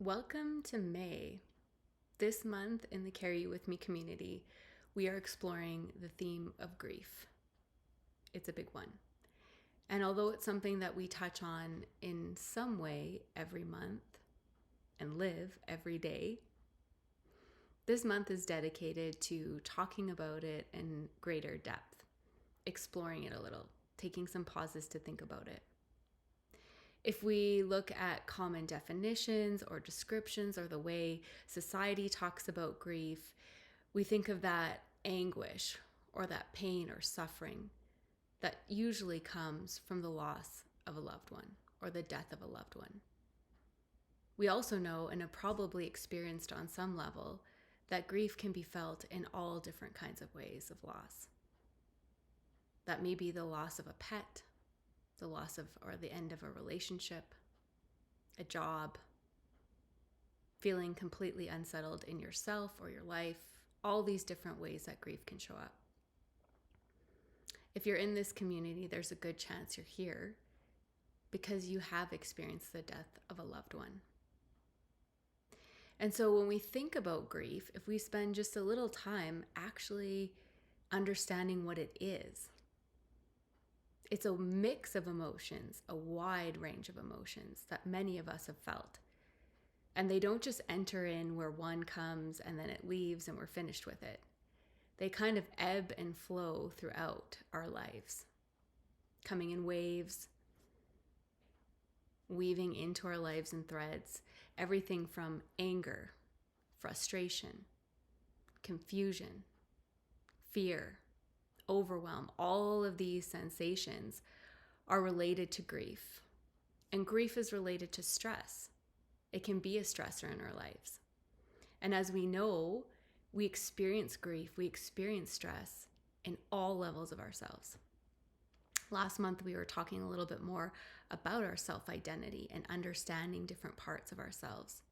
Welcome to May. This month in the Carry You With Me community, we are exploring the theme of grief. It's a big one. And although it's something that we touch on in some way every month and live every day, this month is dedicated to talking about it in greater depth, exploring it a little, taking some pauses to think about it. If we look at common definitions or descriptions or the way society talks about grief, we think of that anguish or that pain or suffering that usually comes from the loss of a loved one or the death of a loved one. We also know and have probably experienced on some level that grief can be felt in all different kinds of ways of loss. That may be the loss of a pet, the loss of or the end of a relationship, a job, feeling completely unsettled in yourself or your life, all these different ways that grief can show up. If you're in this community, there's a good chance you're here because you have experienced the death of a loved one. And so when we think about grief, if we spend just a little time actually understanding what it is, it's a mix of emotions, a wide range of emotions that many of us have felt. And they don't just enter in where one comes and then it leaves and we're finished with it. They kind of ebb and flow throughout our lives, coming in waves, weaving into our lives in threads, everything from anger, frustration, confusion, fear, overwhelm. All of these sensations are related to grief. And grief is related to stress. It can be a stressor in our lives. And as we know, we experience grief, we experience stress in all levels of ourselves. Last month, we were talking a little bit more about our self-identity and understanding different parts of ourselves.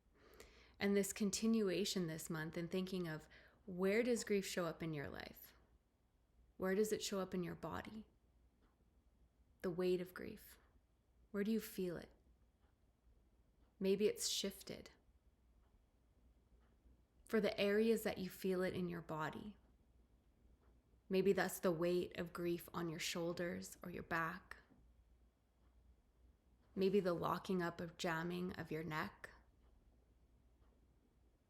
And this continuation this month and thinking of, where does grief show up in your life? Where does it show up in your body? The weight of grief. Where do you feel it? Maybe it's shifted. For the areas that you feel it in your body, maybe that's the weight of grief on your shoulders or your back. Maybe the locking up of jamming of your neck.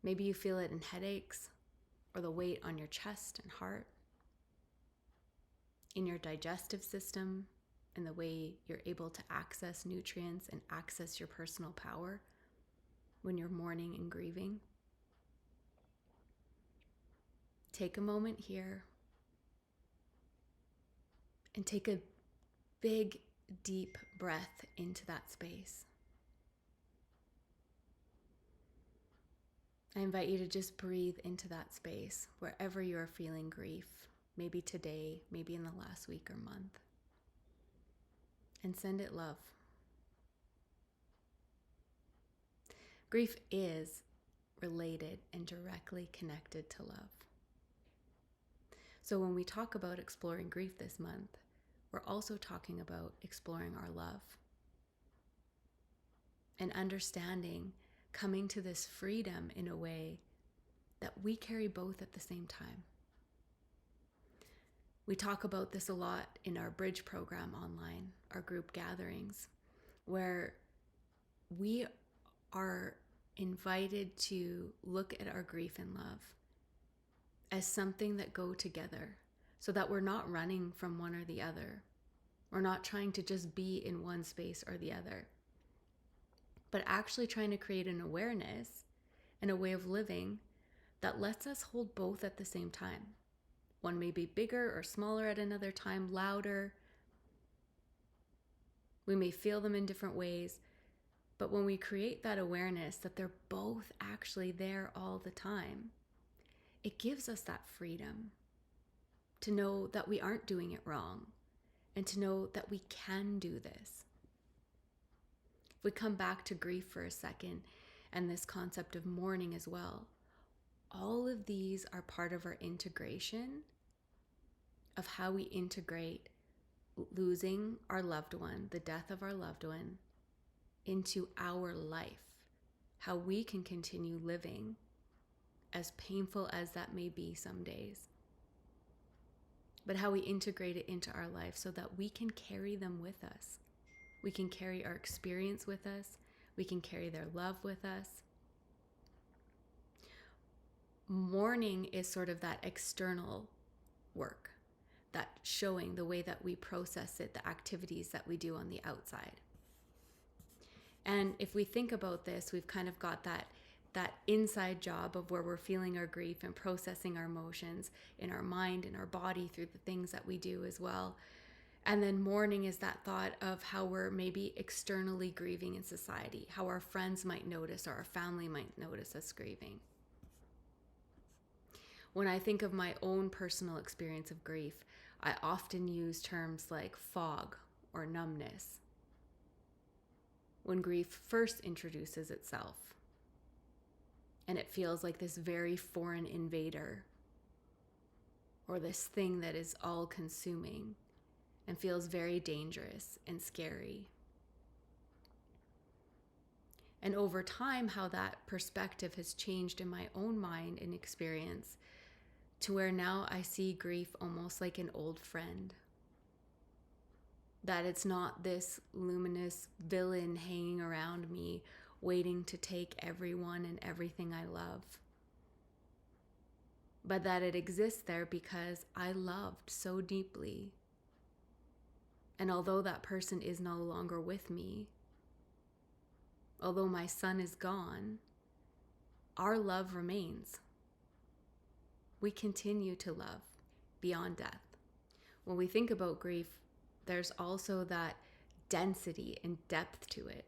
Maybe you feel it in headaches or the weight on your chest and heart. In your digestive system and the way you're able to access nutrients and access your personal power when you're mourning and grieving. Take a moment here and take a big, deep breath into that space. I invite you to just breathe into that space wherever you're feeling grief. Maybe today, maybe in the last week or month. And send it love. Grief is related and directly connected to love. So when we talk about exploring grief this month, we're also talking about exploring our love. And understanding, coming to this freedom in a way that we carry both at the same time. We talk about this a lot in our Bridge program online, our group gatherings, where we are invited to look at our grief and love as something that go together so that we're not running from one or the other. We're not trying to just be in one space or the other, but actually trying to create an awareness and a way of living that lets us hold both at the same time. One may be bigger or smaller at another time, louder. We may feel them in different ways, but when we create that awareness that they're both actually there all the time, it gives us that freedom to know that we aren't doing it wrong and to know that we can do this. If we come back to grief for a second and this concept of mourning as well, all of these are part of our integration of how we integrate losing our loved one, the death of our loved one, into our life, how we can continue living, as painful as that may be some days, but how we integrate it into our life so that we can carry them with us. We can carry our experience with us. We can carry their love with us. Mourning is sort of that external work, that showing the way that we process it, the activities that we do on the outside. And if we think about this, we've kind of got that inside job of where we're feeling our grief and processing our emotions in our mind, in our body, through the things that we do as well. And then mourning is that thought of how we're maybe externally grieving in society, how our friends might notice or our family might notice us grieving. When I think of my own personal experience of grief, I often use terms like fog or numbness when grief first introduces itself. And it feels like this very foreign invader, or this thing that is all-consuming and feels very dangerous and scary. And over time, how that perspective has changed in my own mind and experience to where now I see grief almost like an old friend. That it's not this luminous villain hanging around me, waiting to take everyone and everything I love. But that it exists there because I loved so deeply. And although that person is no longer with me, although my son is gone, our love remains. We continue to love beyond death. When we think about grief, there's also that density and depth to it.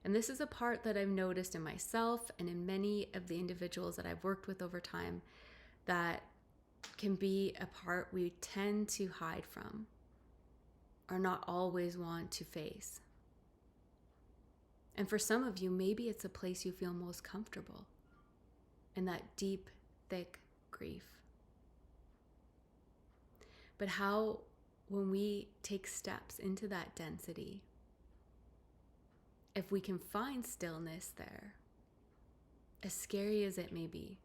And this is a part that I've noticed in myself and in many of the individuals that I've worked with over time, that can be a part we tend to hide from or not always want to face. And for some of you, maybe it's a place you feel most comfortable, in that deep, thick grief. But how, when we take steps into that density, if we can find stillness there, as scary as it may be,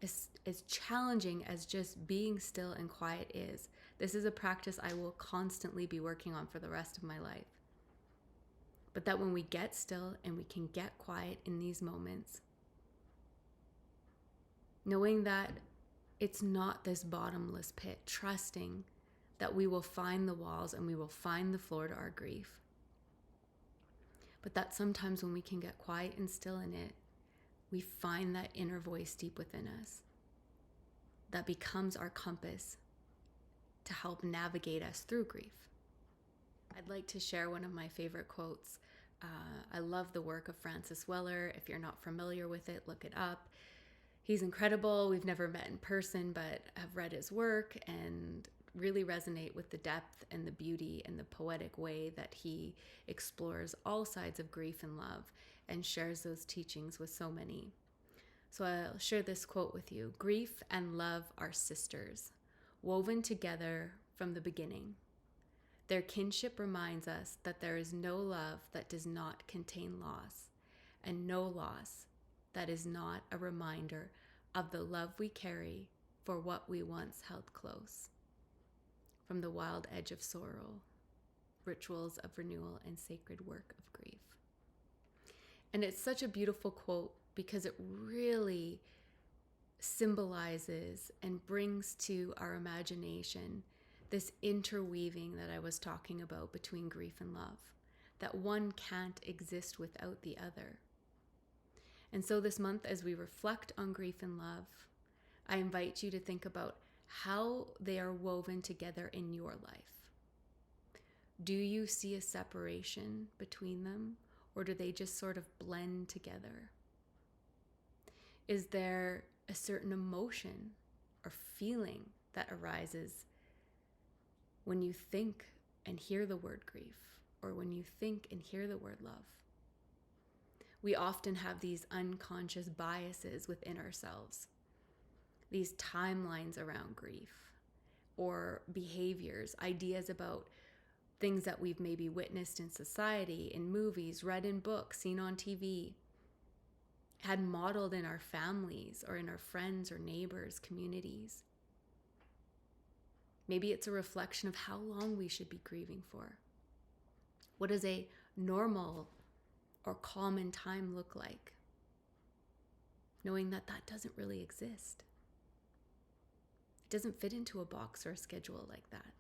as challenging as just being still and quiet is, this is a practice I will constantly be working on for the rest of my life. But that when we get still and we can get quiet in these moments, knowing that it's not this bottomless pit, trusting that we will find the walls and we will find the floor to our grief. But that sometimes when we can get quiet and still in it, we find that inner voice deep within us that becomes our compass to help navigate us through grief. I'd like to share one of my favorite quotes. I love the work of Francis Weller. If you're not familiar with it, look it up. He's incredible. We've never met in person, but have read his work and really resonate with the depth and the beauty and the poetic way that he explores all sides of grief and love and shares those teachings with so many. So I'll share this quote with you. Grief and love are sisters, woven together from the beginning. Their kinship reminds us that there is no love that does not contain loss, and no loss that is not a reminder of the love we carry for what we once held close. From The Wild Edge of Sorrow, Rituals of Renewal and Sacred Work of Grief. And it's such a beautiful quote because it really symbolizes and brings to our imagination this interweaving that I was talking about between grief and love, that one can't exist without the other. And so this month, as we reflect on grief and love, I invite you to think about how they are woven together in your life. Do you see a separation between them, or do they just sort of blend together? Is there a certain emotion or feeling that arises when you think and hear the word grief, or when you think and hear the word love? We often have these unconscious biases within ourselves, these timelines around grief, or behaviors, ideas about things that we've maybe witnessed in society, in movies, read in books, seen on TV, had modeled in our families or in our friends or neighbors, communities. Maybe it's a reflection of how long we should be grieving for. What does a normal or common time look like? Knowing that that doesn't really exist. It doesn't fit into a box or a schedule like that.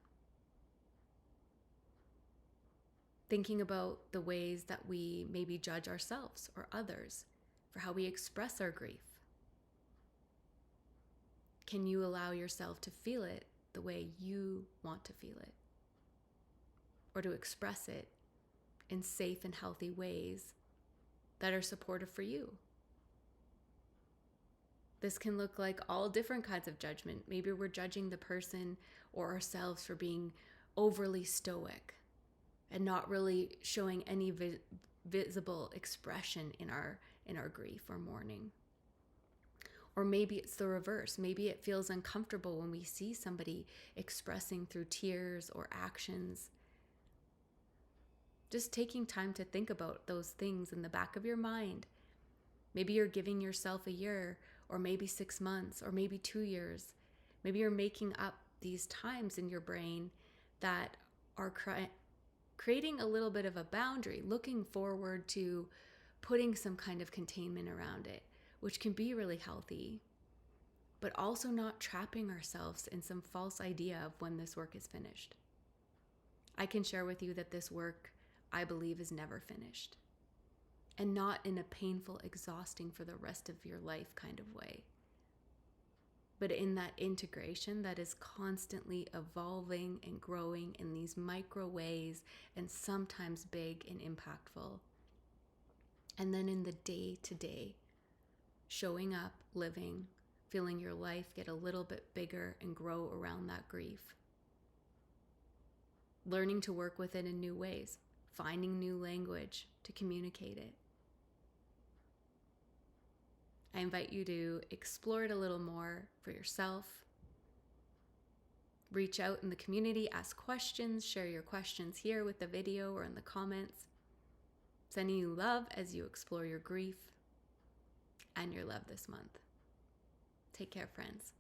Thinking about the ways that we maybe judge ourselves or others for how we express our grief. Can you allow yourself to feel it the way you want to feel it? Or to express it in safe and healthy ways that are supportive for you? This can look like all different kinds of judgment. Maybe we're judging the person or ourselves for being overly stoic and not really showing any visible expression in our grief or mourning. Or maybe it's the reverse. Maybe it feels uncomfortable when we see somebody expressing through tears or actions. Just taking time to think about those things in the back of your mind. Maybe you're giving yourself a year, or maybe 6 months, or maybe 2 years. Maybe you're making up these times in your brain that are creating a little bit of a boundary, looking forward to putting some kind of containment around it, which can be really healthy, but also not trapping ourselves in some false idea of when this work is finished. I can share with you that this work, I believe, is never finished, and not in a painful, exhausting for the rest of your life kind of way, but in that integration that is constantly evolving and growing in these micro ways, and sometimes big and impactful. And then in the day-to-day, showing up, living, feeling your life get a little bit bigger and grow around that grief. Learning to work with it in new ways, finding new language to communicate it. I invite you to explore it a little more for yourself. Reach out in the community, ask questions, share your questions here with the video or in the comments. Sending you love as you explore your grief and your love this month. Take care, friends.